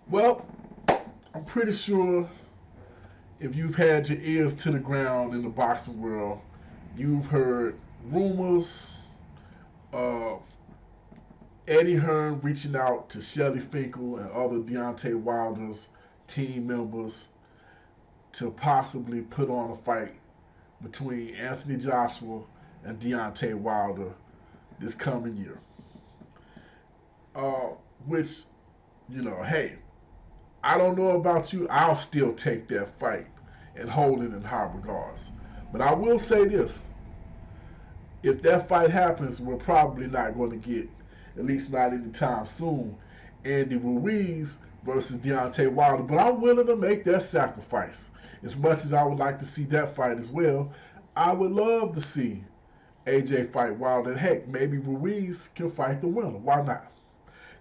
Well, I'm pretty sure if you've had your ears to the ground in the boxing world, you've heard rumors of Eddie Hearn reaching out to Shelly Finkel and other Deontay Wilder's team members to possibly put on a fight between Anthony Joshua and Deontay Wilder this coming year. Uh, which, hey, I don't know about you. I'll still take that fight and hold it in high regards. But I will say this: if that fight happens, we're probably not going to get, at least not anytime soon, Andy Ruiz versus Deontay Wilder. But I'm willing to make that sacrifice. As much as I would like to see that fight as well, I would love to see AJ fight Wilder. And heck, maybe Ruiz can fight the winner. Why not?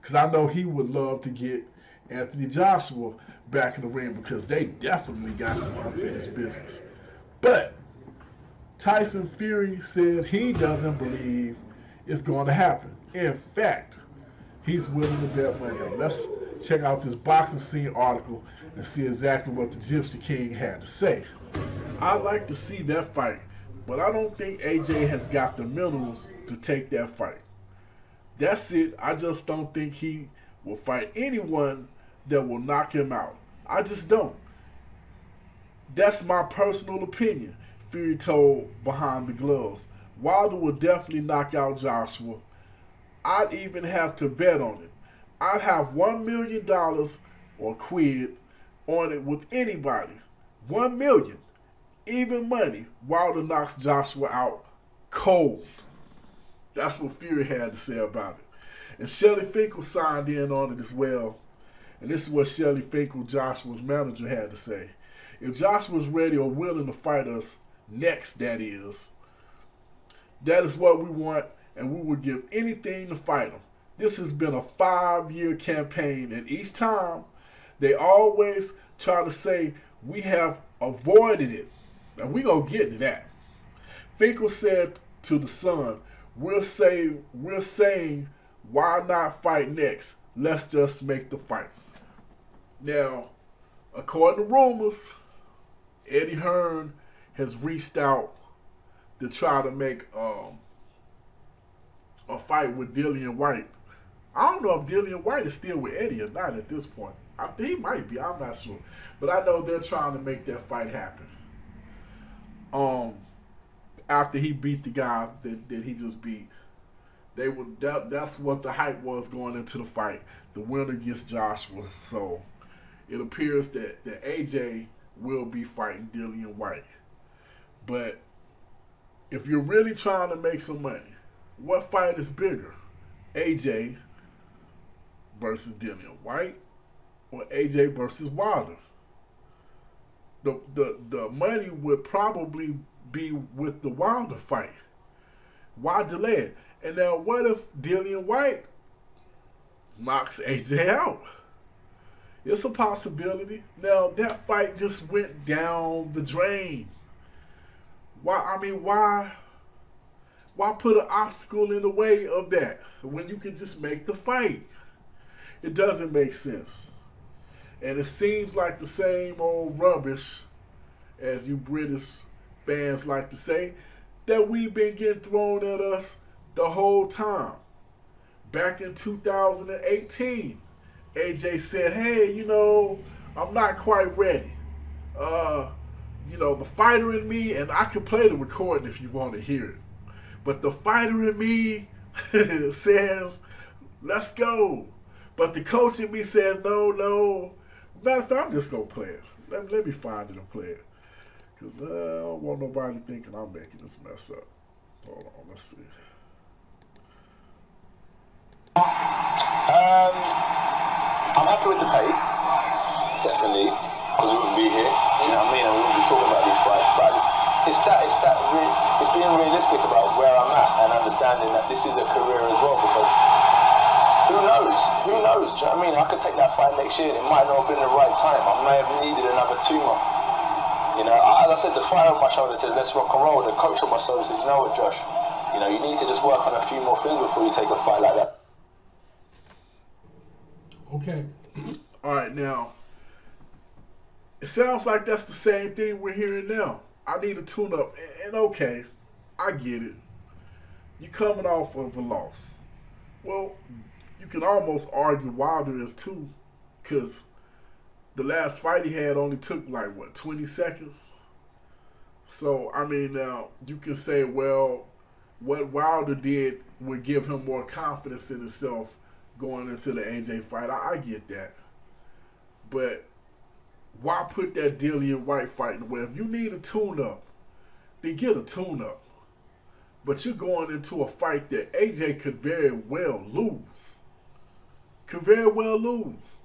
Because I know he would love to get Anthony Joshua back in the ring because they definitely got some unfinished business. But Tyson Fury said he doesn't believe it's going to happen. In fact, he's willing to bet money on. Let's check out this Boxing Scene article and see exactly what the Gypsy King had to say. I'd like to see that fight, but I don't think AJ has got the minerals to take that fight. That's it. I just don't think he will fight anyone that will knock him out. I just don't. That's my personal opinion, Fury told Behind the Gloves. Wilder will definitely knock out Joshua. I'd even have to bet on it. I'd have $1 million or quid on it with anybody. 1 million. Even money. Wilder knocks Joshua out cold. That's what Fury had to say about it. And Shelly Finkel signed in on it as well. And this is what Shelly Finkel, Joshua's manager, had to say. If Joshua's ready or willing to fight us next, that is what we want, and we would give anything to fight him. This has been a 5-year campaign, and each time they always try to say we have avoided it. And we gonna get to that. Finkel said to the Sun, we're saying why not fight next? Let's just make the fight. Now, according to rumors, Eddie Hearn has reached out to try to make a fight with Dillian White. I don't know if Dillian White is still with Eddie or not at this point. I think he might be. I'm not sure, but I know they're trying to make that fight happen. After he beat the guy that he just beat, that's what the hype was going into the fight. The winner gets Joshua. So it appears that AJ will be fighting Dillian White. But if you're really trying to make some money, what fight is bigger? AJ versus Dillian White or AJ versus Wilder? The money would probably be with the Wilder fight. Why delay it? And now what if Dillian White knocks AJ out? It's a possibility. Now that fight just went down the drain. Why put an obstacle in the way of that when you can just make the fight? It doesn't make sense. And it seems like the same old rubbish, as you British fans like to say, that we've been getting thrown at us the whole time. Back in 2018, AJ said, hey, I'm not quite ready. The fighter in me, and I can play the recording if you want to hear it. But the fighter in me says, let's go. But the coach in me says, no. Matter of fact, I'm just going to play it. Let me find it and play it. Because I don't want nobody thinking I'm making this mess up. Hold on, let's see. I'm happy with the pace, definitely, because we wouldn't be here, you know what I mean, and we wouldn't be talking about these fights, but it's being realistic about where I'm at and understanding that this is a career as well, because who knows, do you know what I mean? I could take that fight next year, it might not have been the right time, I may have needed another 2 months, as I said, the fire on my shoulder says let's rock and roll, the coach on my shoulder says, you know what, Josh, you need to just work on a few more things before you take a fight like that. Okay. All right, now it sounds like that's the same thing we're hearing now. I need a tune-up, and okay, I get it. You coming off of a loss. Well, you can almost argue Wilder is too, because the last fight he had only took like what 20 seconds. So I mean, now you can say, well, what Wilder did would give him more confidence in himself going into the AJ fight. I get that, but why put that Dillian White fight in the way? If you need a tune-up, then get a tune-up. But you're going into a fight that AJ could very well lose. Could very well lose.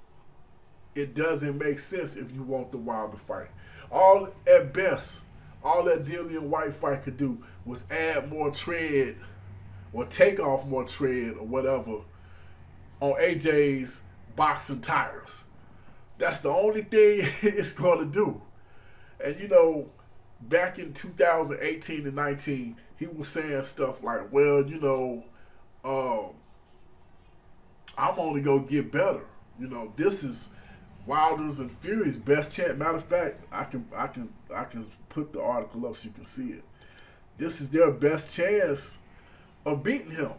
It doesn't make sense if you want the Wilder fight. At best, all that Dillian White fight could do was add more tread or take off more tread or whatever on AJ's boxing tires. That's the only thing it's going to do. And you know, back in 2018 and 19, he was saying stuff like, well, you know, I'm only going to get better. You know, this is Wilder's and Fury's best chance. Matter of fact, I can put the article up so you can see it. This is their best chance of beating him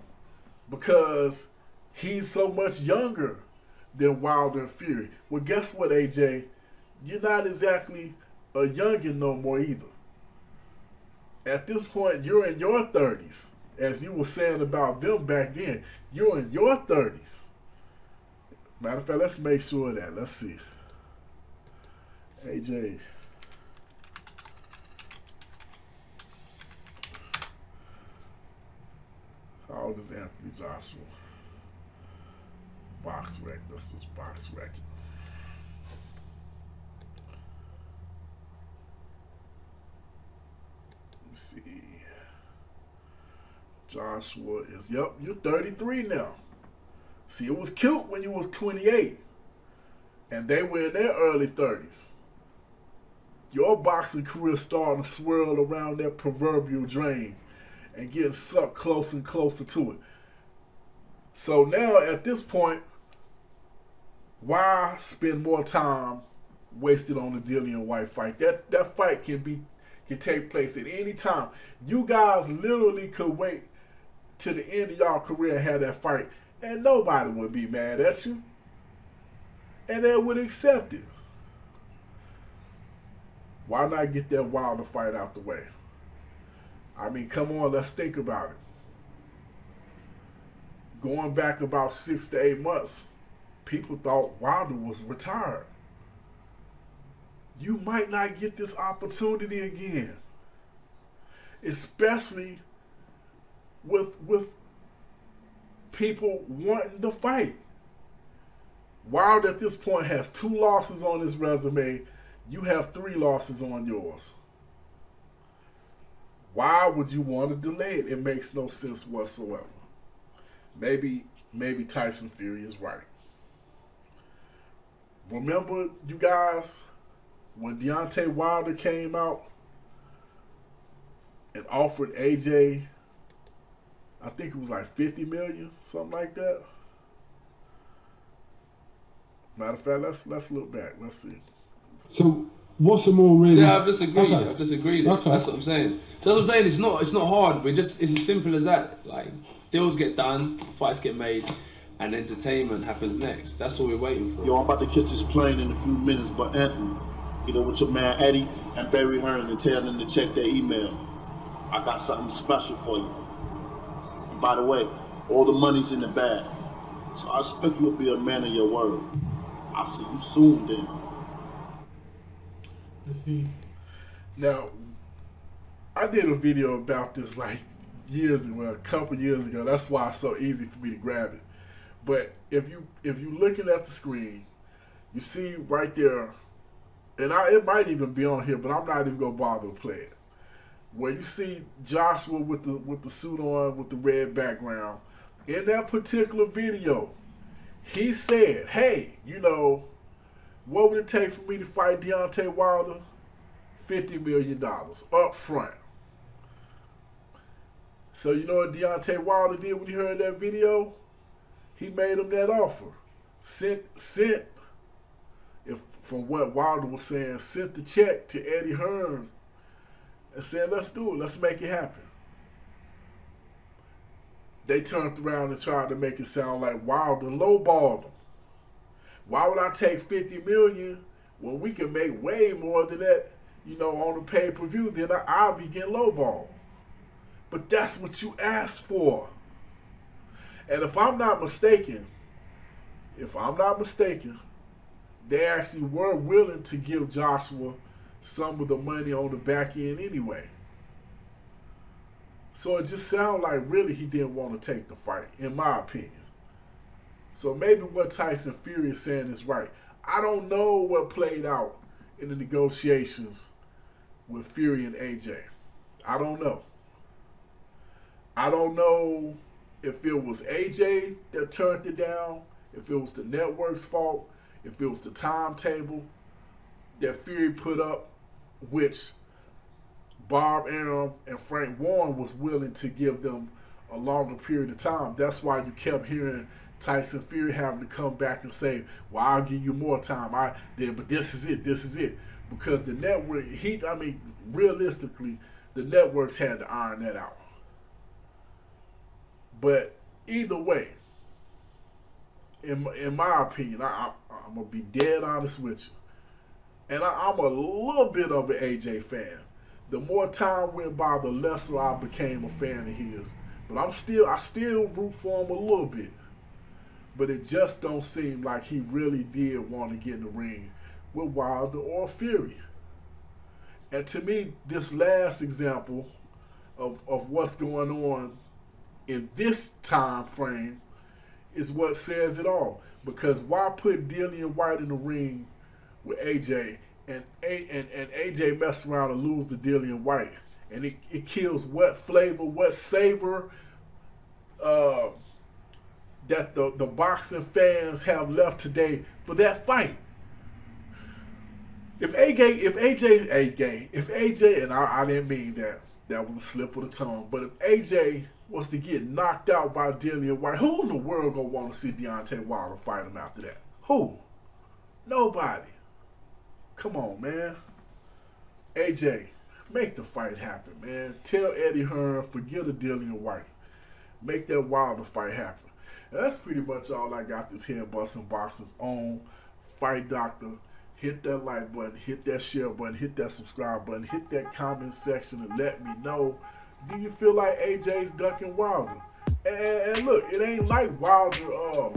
because he's so much younger than Wilder and Fury. Well, guess what, AJ? You're not exactly a youngin' no more either. At this point, you're in your 30s. As you were saying about them back then, you're in your 30s. Matter of fact, let's make sure of that. Let's see. AJ. How old is Anthony Joshua? Box rec. Let's just box rec it. Let me see. Joshua is, yep, you're 33 now. See, it was cute when you was 28. And they were in their early 30s. Your boxing career starting to swirl around that proverbial drain and getting sucked closer and closer to it. So now at this point, why spend more time wasted on the Dillian White fight? That fight can take place at any time. You guys literally could wait to the end of y'all career and have that fight, and nobody would be mad at you. And they would accept it. Why not get that Wilder fight out the way? I mean, come on, let's think about it. Going back about 6 to 8 months, people thought Wilder was retired. You might not get this opportunity again. Especially with people wanting to fight. Wilder at this point has 2 losses on his resume. You have 3 losses on yours. Why would you want to delay it? It makes no sense whatsoever. Maybe Tyson Fury is right. Remember, you guys, when Deontay Wilder came out and offered AJ, I think it was like $50 million, something like that. Matter of fact, let's look back. Let's see. So what's the more realistic? Yeah, I've disagreed. Okay. I've disagreed. Okay. That's what I'm saying. So that's what I'm saying. It's not hard. It's as simple as that. Like, deals get done, fights get made, and entertainment happens next. That's what we're waiting for. Yo, I'm about to catch this plane in a few minutes, but Anthony, get up with your man Eddie and Barry Hearn and tell them to check their email. I got something special for you. And by the way, all the money's in the bag. So I expect you to be a man of your word. I'll see you soon then. Let's see. Now, I did a video about this like years ago, a couple years ago. That's why it's so easy for me to grab it. But if you looking at the screen, you see right there, and it might even be on here, but I'm not even gonna bother to play it. Where you see Joshua with the suit on with the red background. In that particular video, he said, hey, you know, what would it take for me to fight Deontay Wilder? $50 million up front. So you know what Deontay Wilder did when he heard that video? He made him that offer. Sent from what Wilder was saying, sent the check to Eddie Hearn and said, let's do it. Let's make it happen. They turned around and tried to make it sound like Wilder lowballed them. Why would I take $50 million when we can make way more than that, on the pay-per-view? Then I'll be getting lowballed. But that's what you asked for. And if I'm not mistaken, they actually were willing to give Joshua some of the money on the back end anyway. So it just sounds like really he didn't want to take the fight, in my opinion. So maybe what Tyson Fury is saying is right. I don't know what played out in the negotiations with Fury and AJ. I don't know. I don't know if it was AJ that turned it down, if it was the network's fault, if it was the timetable that Fury put up, which Bob Arum and Frank Warren was willing to give them a longer period of time. That's why you kept hearing Tyson Fury having to come back and say, well, I'll give you more time. But this is it. Because the network, realistically, the networks had to iron that out. But either way, in my opinion, I'm going to be dead honest with you. And I'm a little bit of an AJ fan. The more time went by, the lesser I became a fan of his. But I still root for him a little bit. But it just don't seem like he really did want to get in the ring with Wilder or Fury. And to me, this last example of what's going on in this time frame is what says it all. Because why put Dillian White in the ring with AJ and AJ mess around and lose to Dillian White? And it kills what flavor, what savor that the boxing fans have left today for that fight. If AJ, and I didn't mean that was a slip of the tongue, but if AJ was to get knocked out by Dillian White, who in the world gonna want to see Deontay Wilder fight him after that? Who? Nobody. Come on, man. AJ, make the fight happen, man. Tell Eddie Hearn, forget a Dillian White. Make that Wilder fight happen. And that's pretty much all I got this Head Busting Boxers on Fight Doctor. Hit that like button, hit that share button, hit that subscribe button, hit that comment section and let me know, do you feel like AJ's ducking Wilder? And look, it ain't like Wilder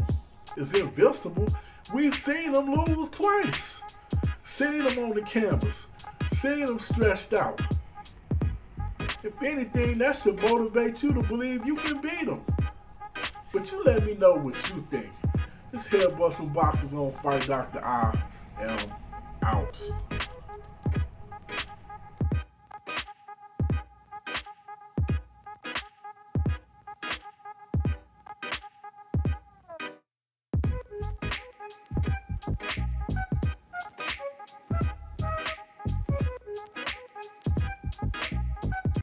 is invincible. We've seen him lose twice. Seen him on the canvas. Seen him stretched out. If anything, that should motivate you to believe you can beat him. But you let me know what you think. This Head Busting Boxers on Fight Doctor. I am out.